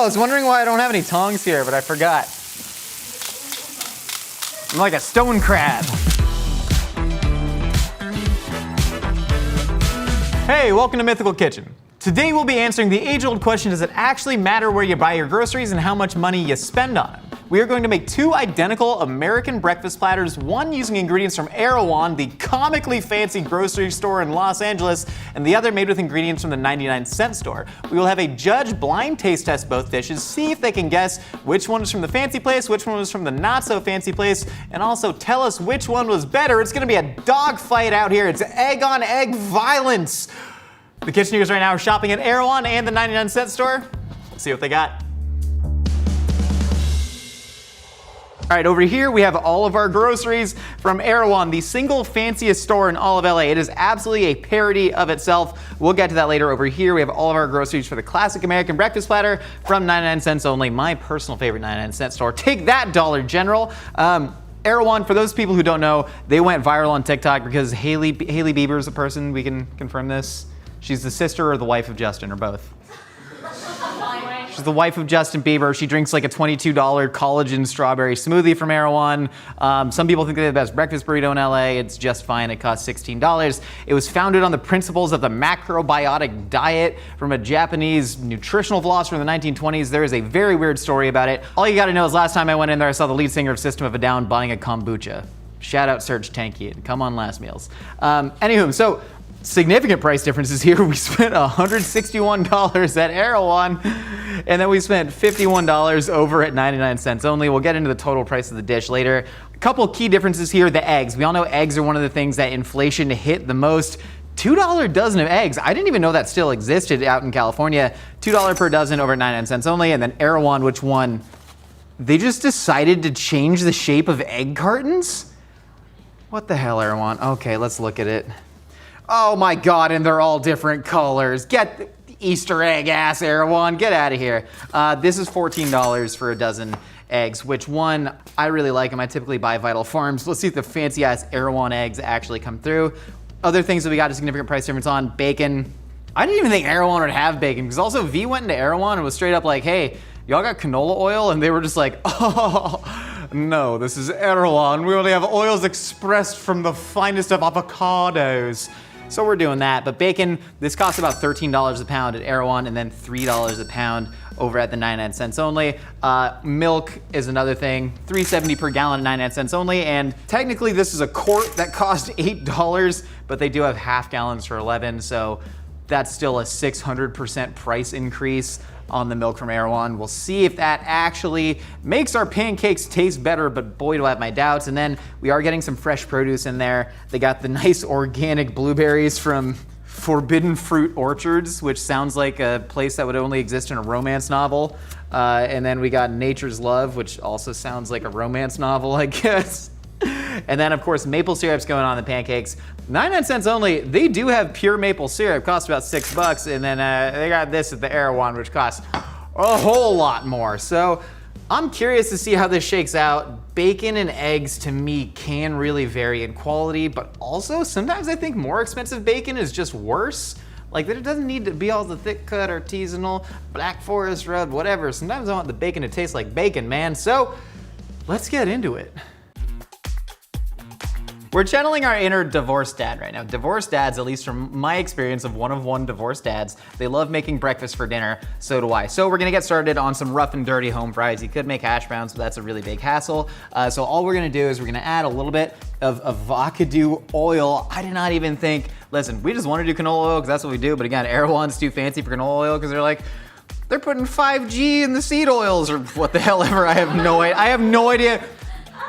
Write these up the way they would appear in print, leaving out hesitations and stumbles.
I was wondering why I don't have any tongs here, but I forgot. I'm like a stone crab. Hey, welcome to Mythical Kitchen. Today we'll be answering the age-old question, does it actually matter where you buy your groceries and how much money you spend on them? We are going to make two identical American breakfast platters, one using ingredients from Erewhon, the comically fancy grocery store in Los Angeles, and the other made with ingredients from the 99-cent store. We will have a judge blind taste test both dishes, see if they can guess which one was from the fancy place, which one was from the not-so-fancy place, and also tell us which one was better. It's gonna be a dogfight out here. It's egg-on-egg violence. The Kitcheneers right now are shopping at Erewhon and the 99-cent store. Let's see what they got. All right, over here we have all of our groceries from Erewhon, the single fanciest store in all of LA. It is absolutely a parody of itself. We'll get to that later. Over here we have all of our groceries for the classic American breakfast platter from 99 cents only, my personal favorite 99-cent store. Take that, Dollar General. Erewhon, for those people who don't know, they went viral on TikTok because Hailey Bieber is a person, we can confirm this. She's the sister or the wife of Justin, or both. She's the wife of Justin Bieber. She drinks like a $22 collagen strawberry smoothie from Erewhon. Some people think they're the best breakfast burrito in LA. It's just fine. It costs $16. It was founded on the principles of the macrobiotic diet from a Japanese nutritional philosopher in the 1920s. There is a very weird story about it. All you gotta know is last time I went in there, I saw the lead singer of System of a Down buying a kombucha. Shout out Serge Tankian. Come on, last meals. Anywho, so significant price differences here. We spent $161 at Erewhon, and then we spent $51 over at 99 cents only. We'll get into the total price of the dish later. A couple key differences here, the eggs. We all know eggs are one of the things that inflation hit the most. $2 dozen of eggs. I didn't even know that still existed out in California. $2 per dozen over at 99 cents only, and then Erewhon, which won? They just decided to change the shape of egg cartons? What the hell, Erewhon? Okay, let's look at it. Oh my God, and they're all different colors. Get the Easter egg ass, Erewhon, get out of here. This is $14 for a dozen eggs, which one, I really like them. I typically buy Vital Farms. Let's see if the fancy ass Erewhon eggs actually come through. Other things that we got a significant price difference on, bacon. I didn't even think Erewhon would have bacon, because also V went into Erewhon and was straight up like, hey, y'all got canola oil? And they were just like, oh, no, this is Erewhon. We only have oils expressed from the finest of avocados. So we're doing that, but bacon, this costs about $13 a pound at Erewhon and then $3 a pound over at the 99 cents only. Milk is another thing, $3.70 per gallon at 99 cents only, and technically this is a quart that cost $8, but they do have half gallons for $11, so that's still a 600% price increase on the milk from Erewhon. We'll see if that actually makes our pancakes taste better, but boy, do I have my doubts. And then we are getting some fresh produce in there. They got the nice organic blueberries from Forbidden Fruit Orchards, which sounds like a place that would only exist in a romance novel. And then we got Nature's Love, which also sounds like a romance novel, I guess. And then, of course, maple syrup's going on the pancakes. 99 cents only. They do have pure maple syrup. Costs about $6. And then they got this at the Erewhon, which costs a whole lot more. So I'm curious to see how this shakes out. Bacon and eggs, to me, can really vary in quality. But also, sometimes I think more expensive bacon is just worse. Like, it doesn't need to be all the thick cut, artisanal, Black Forest rub, whatever. Sometimes I want the bacon to taste like bacon, man. So let's get into it. We're channeling our inner divorced dad right now. Divorced dads, at least from my experience of one divorced dads, they love making breakfast for dinner, so do I. So we're gonna get started on some rough and dirty home fries. You could make hash browns, but that's a really big hassle. So all we're gonna do is we're gonna add a little bit of avocado oil. I did not even think, listen, we just wanna do canola oil because that's what we do, but again, Erewhon's too fancy for canola oil because they're like, they're putting 5G in the seed oils or what the hell ever. I have no idea.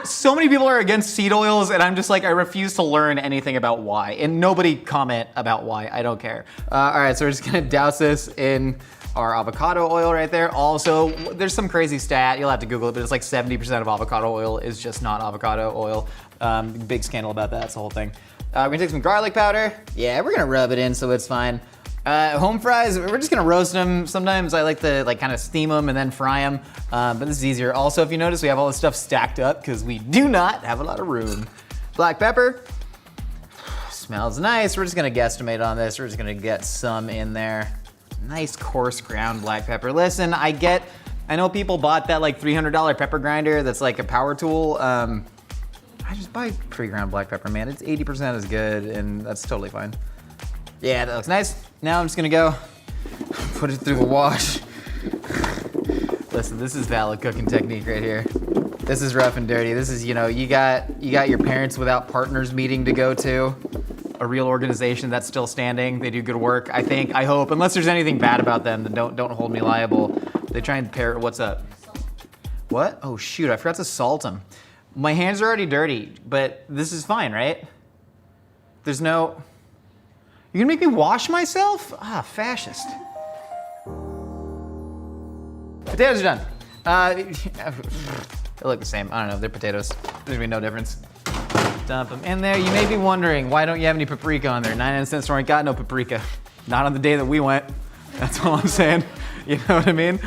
So many people are against seed oils, and I'm just like, I refuse to learn anything about why. And nobody comment about why, I don't care. All right, so we're just gonna douse this in our avocado oil right there. Also, there's some crazy stat, you'll have to Google it, but it's like 70% of avocado oil is just not avocado oil. Big scandal about that, that's the whole thing. We're gonna take some garlic powder. Yeah, we're gonna rub it in so it's fine. Home fries, we're just gonna roast them. Sometimes I like to kind of steam them and then fry them, but this is easier. Also, if you notice, we have all this stuff stacked up because we do not have a lot of room. Black pepper, smells nice. We're just gonna guesstimate on this. We're just gonna get some in there. nice coarse ground black pepper. Listen, I know people bought that like $300 pepper grinder that's like a power tool. I just buy pre-ground black pepper, man. It's 80% as good, and that's totally fine. Yeah, that looks nice. Now I'm just gonna go put it through the wash. Listen, this is valid cooking technique right here. This is rough and dirty. This is, you know, you got your parents without partners meeting to go to. A real organization that's still standing. They do good work, I think, I hope. Unless there's anything bad about them, then don't hold me liable. They try and pair, what's up? What? Oh shoot, I forgot to salt them. My hands are already dirty, but this is fine, right? There's no, you're gonna make me wash myself? Ah, fascist. Potatoes are done. They look the same, I don't know, they're potatoes. There's gonna be no difference. Dump them in there. You may be wondering, why don't you have any paprika on there? 99-cent store ain't got no paprika. Not on the day that we went. That's all I'm saying. You know what I mean?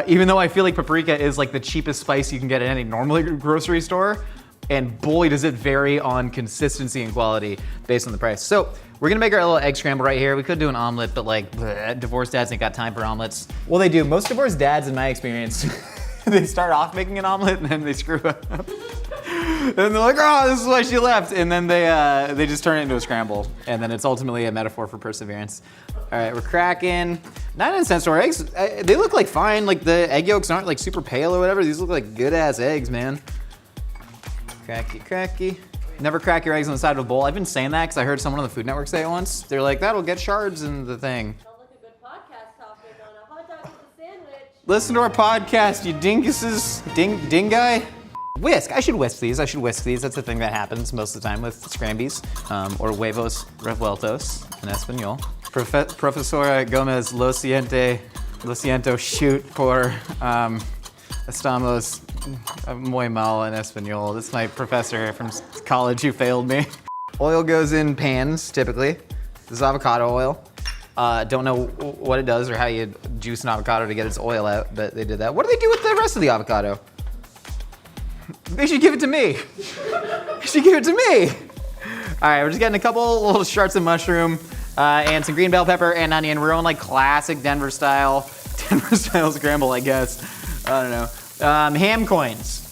Even though I feel like paprika is like the cheapest spice you can get at any normal grocery store, and boy does it vary on consistency and quality based on the price. So we're gonna make our little egg scramble right here. We could do an omelet, but like, bleh, divorced dads ain't got time for omelets. Well, they do. Most divorced dads, in my experience, they start off making an omelet and then they screw up. And they're like, oh, this is why she left. And then they just turn it into a scramble. And then it's ultimately a metaphor for perseverance. All right, we're cracking. 99-cent store eggs, they look like fine. Like the egg yolks aren't like super pale or whatever. These look like good ass eggs, man. Cracky, cracky. Never crack your eggs on the side of a bowl. I've been saying that because I heard someone on the Food Network say it once. They're like, that'll get shards in the thing. Sounds like a good podcast topic on a hot dog with a sandwich. Listen to our podcast, you dinguses. Ding guy. Whisk. I should whisk these. That's the thing that happens most of the time with scrambies, or huevos revueltos in Espanol. Profesora Gomez, lo siento, shoot por estamos muy mal en Espanol. This is my professor from college who failed me. Oil goes in pans, typically. This is avocado oil. Don't know what it does or how you juice an avocado to get its oil out, but they did that. What do they do with the rest of the avocado? They should give it to me. They should give it to me. All right, we're just getting a couple little shards of mushroom and some green bell pepper and onion. We're on like classic Denver style scramble, I guess. I don't know. Ham coins.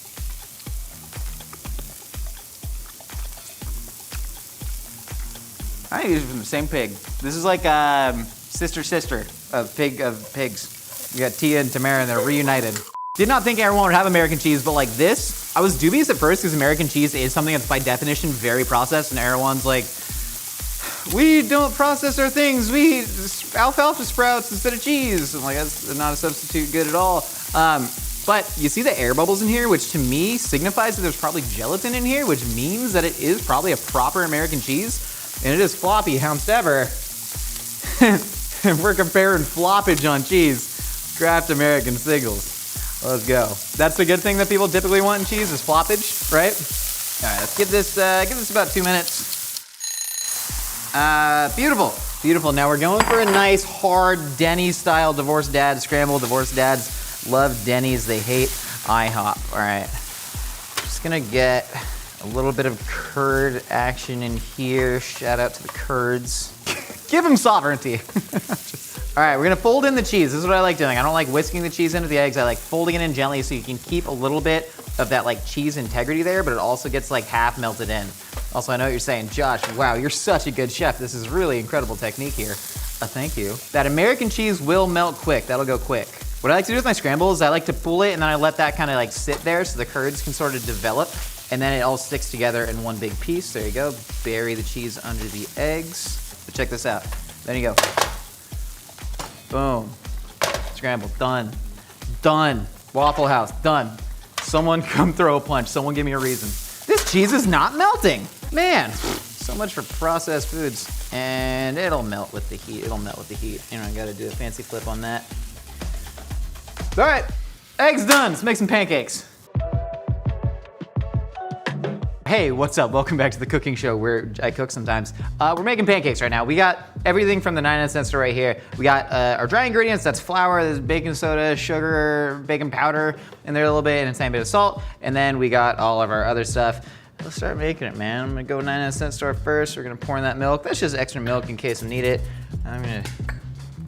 I think these are from the same pig. This is like sister of pigs. You got Tia and Tamara and they're reunited. Did not think everyone would have American cheese, but like this, I was dubious at first because American cheese is something that's by definition very processed, and everyone's like, we don't process our things, we eat alfalfa sprouts instead of cheese. I'm like, that's not a substitute good at all. But you see the air bubbles in here, which to me signifies that there's probably gelatin in here, which means that it is probably a proper American cheese, and it is floppy, howsoever. We're comparing floppage on cheese. Kraft American Siggles. Let's go. That's the good thing that people typically want in cheese is floppage, right? All right, let's give this about 2 minutes. Beautiful. Now we're going for a nice hard Denny's style divorced dad scramble. Divorced dads love Denny's, they hate IHOP. All right, just gonna get a little bit of curd action in here. Shout out to the curds. Give them sovereignty. All right, we're gonna fold in the cheese. This is what I like doing. I don't like whisking the cheese into the eggs. I like folding it in gently so you can keep a little bit of that like cheese integrity there, but it also gets like half melted in. Also, I know what you're saying, Josh, wow, you're such a good chef. This is really incredible technique here. Thank you. That American cheese will melt quick. That'll go quick. What I like to do with my scramble is I like to pull it and then I let that kind of like sit there so the curds can sort of develop, and then it all sticks together in one big piece. There you go. Bury the cheese under the eggs. But check this out. There you go. Boom. Scramble, done. Done. Waffle House, done. Someone come throw a punch. Someone give me a reason. This cheese is not melting. Man, so much for processed foods. And it'll melt with the heat. You know, I gotta do a fancy flip on that. All right, eggs done. Let's make some pancakes. Hey, what's up? Welcome back to the cooking show where I cook sometimes. We're making pancakes right now. We got everything from the 99-cent store right here. We got our dry ingredients, that's flour, there's baking soda, sugar, baking powder, and there a little bit, and a tiny bit of salt. And then we got all of our other stuff. Let's start making it, man. I'm gonna go 99-cent store first. We're gonna pour in that milk. That's just extra milk in case I need it. I'm gonna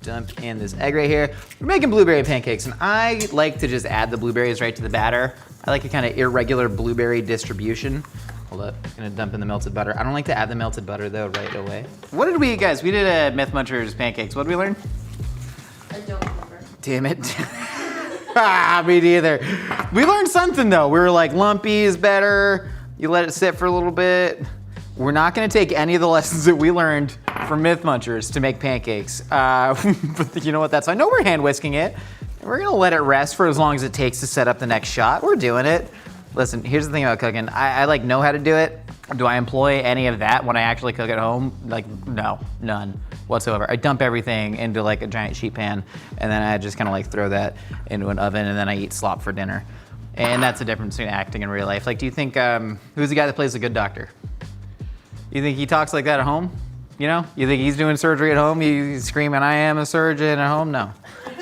dump in this egg right here. We're making blueberry pancakes, and I like to just add the blueberries right to the batter. I like a kind of irregular blueberry distribution. Hold up, I'm gonna dump in the melted butter. I don't like to add the melted butter though right away. What did we eat, guys? We did a Myth Munchers pancakes. What did we learn? I don't remember. Damn it. Me neither. We learned something though. We were like, lumpy is better. You let it sit for a little bit. We're not gonna take any of the lessons that we learned from Myth Munchers to make pancakes. But you know what, I know we're hand whisking it. We're gonna let it rest for as long as it takes to set up the next shot. We're doing it. Listen, here's the thing about cooking. I like know how to do it. Do I employ any of that when I actually cook at home? Like, no, none whatsoever. I dump everything into like a giant sheet pan, and then I just kind of like throw that into an oven, and then I eat slop for dinner. And that's the difference between acting and real life. Like, do you think, who's the guy that plays the good doctor? You think he talks like that at home? You know? You think he's doing surgery at home? He's screaming, I am a surgeon at home? No,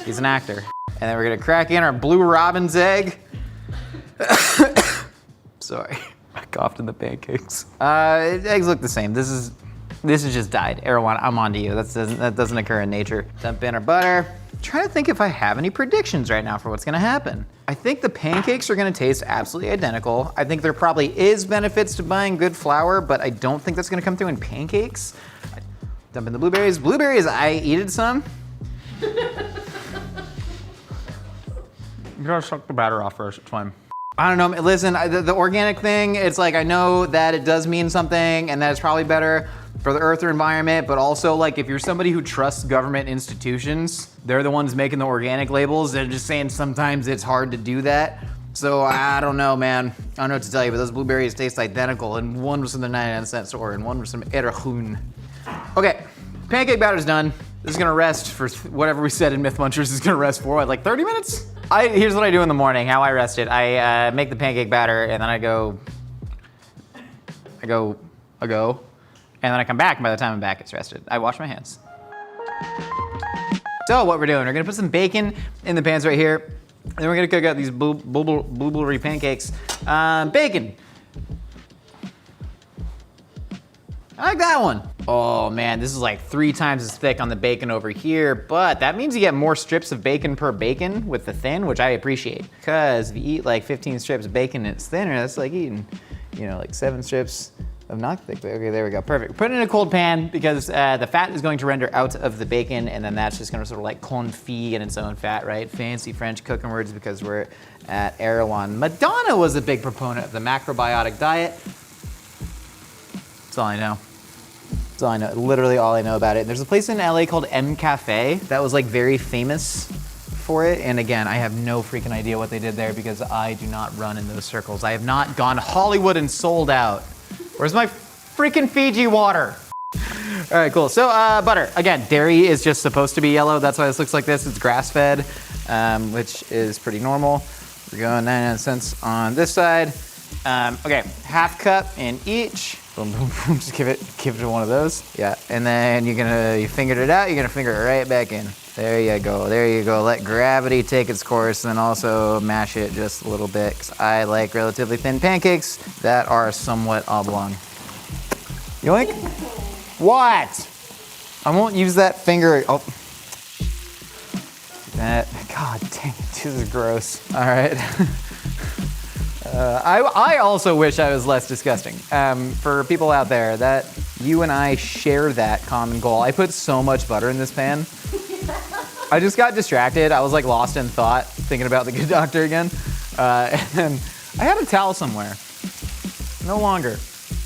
he's an actor. And then we're gonna crack in our Blue Robin's egg. Sorry, I coughed in the pancakes. Eggs look the same. This is just dyed. Erewhon, I'm on to you. That doesn't occur in nature. Dump in our butter. I'm trying to think if I have any predictions right now for what's gonna happen. I think the pancakes are gonna taste absolutely identical. I think there probably is benefits to buying good flour, but I don't think that's gonna come through in pancakes. Dump in the blueberries. Blueberries, I eated some. You gotta suck the batter off first, it's fine. I don't know, listen, the organic thing, it's like I know that it does mean something and that it's probably better for the earth or environment, but also like if you're somebody who trusts government institutions, they're the ones making the organic labels, they're just saying sometimes it's hard to do that. So I don't know, man. I don't know what to tell you, but those blueberries taste identical, and one was from the 99-cent store and one was from Erewhon. Okay, pancake batter's done. This is gonna rest for whatever we said in Myth Munchers is gonna rest for, what, like 30 minutes? Here's what I do in the morning, how I rest it. I make the pancake batter and then I go, and then I come back, and by the time I'm back, it's rested. I wash my hands. So what we're doing, we're gonna put some bacon in the pans right here, and then we're gonna cook out these blueberry pancakes. Bacon. I like that one. Oh man, this is like 3 times as thick on the bacon over here, but that means you get more strips of bacon per bacon with the thin, which I appreciate. Because if you eat like 15 strips of bacon and it's thinner, that's like eating, you know, like 7 strips of not thick. Okay, there we go, perfect. Put it in a cold pan because the fat is going to render out of the bacon, and then that's just gonna sort of like confit in its own fat, right? Fancy French cooking words because we're at Erewhon. Madonna was a big proponent of the macrobiotic diet. That's all I know. That's all I know, literally all I know about it. There's a place in LA called M Cafe that was like very famous for it. And again, I have no freaking idea what they did there because I do not run in those circles. I have not gone Hollywood and sold out. Where's my freaking Fiji water? All right, cool. So butter, again, dairy is just supposed to be yellow. That's why this looks like this. It's grass-fed, which is pretty normal. We're going 99 cents on this side. Okay, half cup in each. Boom, boom, boom. Just give it to one of those. Yeah, and then you fingered it out. You're gonna finger it right back in. There you go. There you go. Let gravity take its course, and then also mash it just a little bit. Cause I like relatively thin pancakes that are somewhat oblong. Yoink. What? I won't use that finger. Oh. That. God dang it. This is gross. All right. I also wish I was less disgusting. For people out there, that you and I share that common goal. I put so much butter in this pan. I just got distracted. I was like lost in thought, thinking about the good doctor again. And I had a towel somewhere. No longer.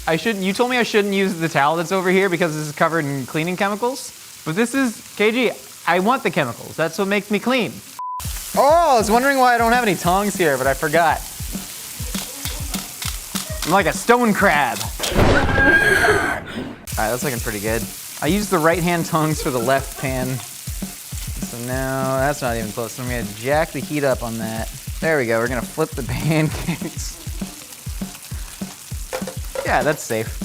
You told me I shouldn't use the towel that's over here because this is covered in cleaning chemicals. But this is, KG, I want the chemicals. That's what makes me clean. Oh, I was wondering why I don't have any tongs here, but I forgot. I'm like a stone crab. All right, that's looking pretty good. I used the right-hand tongs for the left pan. So now, that's not even close. So I'm gonna jack the heat up on that. There we go, we're gonna flip the pancakes. Yeah, that's safe.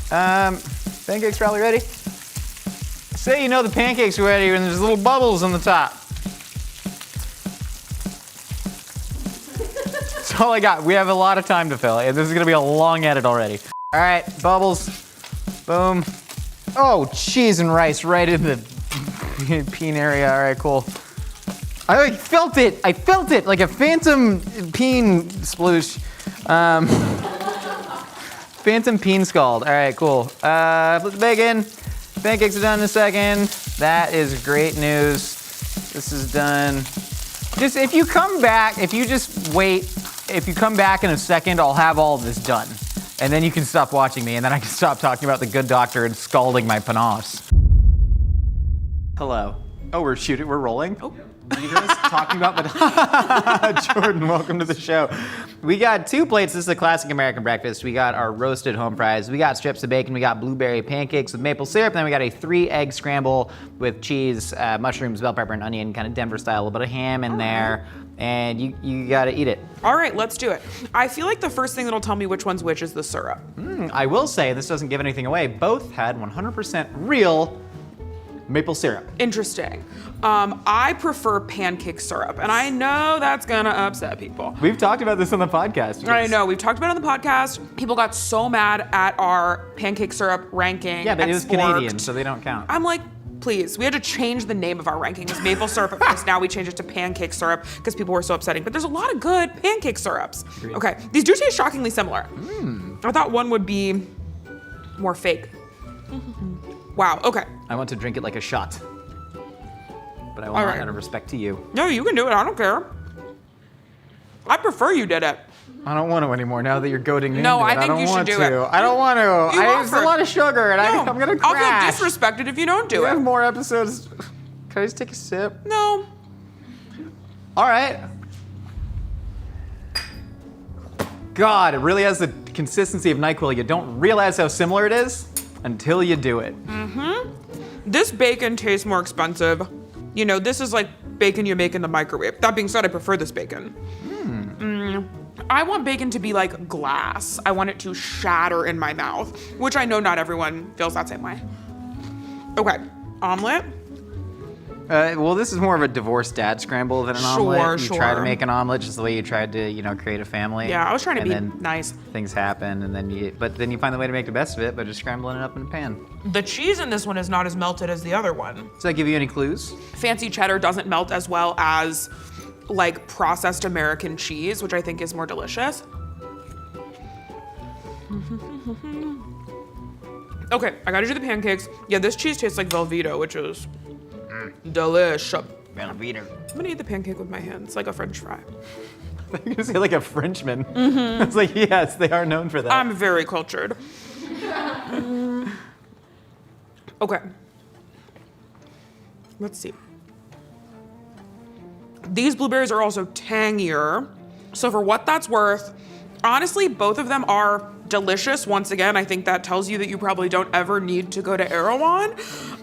Pancakes probably ready? Say you know the pancakes are ready when there's little bubbles on the top. That's all I got. We have a lot of time to fill, and this is gonna be a long edit already. All right, bubbles, boom. Oh, cheese and rice right in the Peen area. All right, cool. I felt it. I felt it like a phantom peen sploosh. Phantom peen scald. All right, cool. Flip the bacon. Pancakes are done in a second. That is great news. This is done. Just if you come back, if you just wait, if you come back in a second, I'll have all of this done. And then you can stop watching me, and then I can stop talking about the good doctor and scalding my panos. Hello. Oh, we're rolling? Oh. You guys talking about the Jordan, welcome to the show. We got 2 plates. This is a classic American breakfast. We got our roasted home fries. We got strips of bacon. We got blueberry pancakes with maple syrup. And then we got a 3-egg scramble with cheese, mushrooms, bell pepper, and onion, kind of Denver style. A little bit of ham in there. And you gotta eat it. All right, let's do it. I feel like the first thing that'll tell me which one's which is the syrup. I will say, this doesn't give anything away, both had 100% real maple syrup. Interesting. I prefer pancake syrup, and I know that's gonna upset people. We've talked about this on the podcast. I know, we've talked about it on the podcast. People got so mad at our pancake syrup ranking. Yeah, but it was Forked. Canadian, so they don't count. I'm like, please, we had to change the name of our ranking. It was maple syrup at first, now we changed it to pancake syrup because people were so upsetting. But there's a lot of good pancake syrups. Agreed. Okay, these do taste shockingly similar. I thought one would be more fake. Wow, okay. I want to drink it like a shot. But I want right. out of respect to you. No, you can do it, I don't care. I prefer you did it. I don't want to anymore now that you're goading me No, into it. I think don't you should want do to. it. I don't want to. It's a offered. lot of sugar and I'm going to crash. I'll feel disrespected if you don't do We have it. more episodes. Can I just take a sip? No. All right. God, it really has the consistency of NyQuil. You don't realize how similar it is until you do it. This bacon tastes more expensive. You know, this is like bacon you make in the microwave. That being said, I prefer this bacon. I want bacon to be like glass. I want it to shatter in my mouth, which I know not everyone feels that same way. Okay, omelet. Well, this is more of a divorced dad scramble than an omelet. You try to Sure. make an omelet just the way you tried to, create a family. Yeah, I was trying to and be then nice. Things happen, and then you find the way to make the best of it by just scrambling it up in a pan. The cheese in this one is not as melted as the other one. Does that give you any clues? Fancy cheddar doesn't melt as well as like processed American cheese, which I think is more delicious. Okay, I gotta do the pancakes. Yeah, this cheese tastes like Velveeta, which is delish. Velveeta. I'm gonna eat the pancake with my hands, like a French fry. You're gonna say like a Frenchman. It's like, yes, they are known for that. I'm very cultured. Okay. Let's see. These blueberries are also tangier. So for what that's worth, honestly, both of them are delicious. Once again, I think that tells you that you probably don't ever need to go to Erewhon.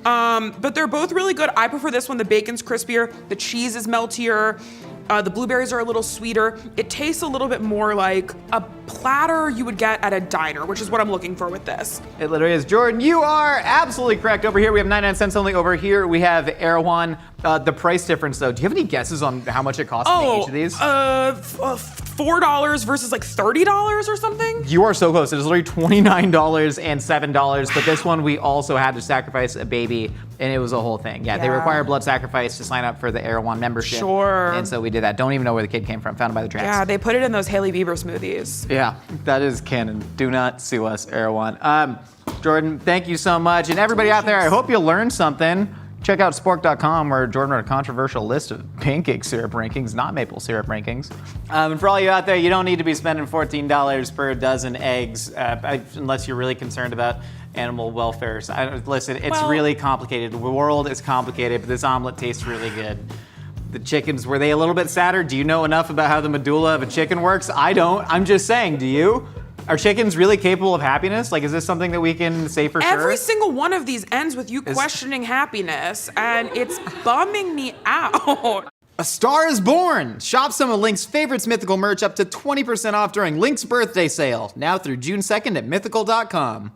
But they're both really good. I prefer this one. The bacon's crispier, the cheese is meltier. The blueberries are a little sweeter. It tastes a little bit more like a platter you would get at a diner, which is what I'm looking for with this. It literally is. Jordan, you are absolutely correct. Over here, we have 99 cents only. Over here, we have Erewhon. The price difference, though, do you have any guesses on how much it costs to make each of these? $4 versus like $30 or something? You are so close. It is literally $29 and $7. But this one, we also had to sacrifice a baby, and it was a whole thing. Yeah, they Yeah. require blood sacrifice to sign up for the Erewhon membership. Sure. And so we did that. Don't even know where the kid came from. Found it by the tracks. Yeah, they put it in those Hailey Bieber smoothies. Yeah, that is canon. Do not sue us, Erewhon. Jordan, thank you so much. And everybody out there, I hope you learned something. Check out spork.com where Jordan wrote a controversial list of pancake syrup rankings, not maple syrup rankings. And for all you out there, you don't need to be spending $14 per dozen eggs unless you're really concerned about animal welfare. So, listen, it's really complicated. The world is complicated, but this omelet tastes really good. The chickens, were they a little bit sadder? Do you know enough about how the medulla of a chicken works? I don't. I'm just saying, do you? Are chickens really capable of happiness? Like, is this something that we can say for sure? Every single one of these ends with you questioning happiness, and it's bumming me out. A Star is Born! Shop some of Link's favorites mythical merch up to 20% off during Link's birthday sale, now through June 2nd at mythical.com.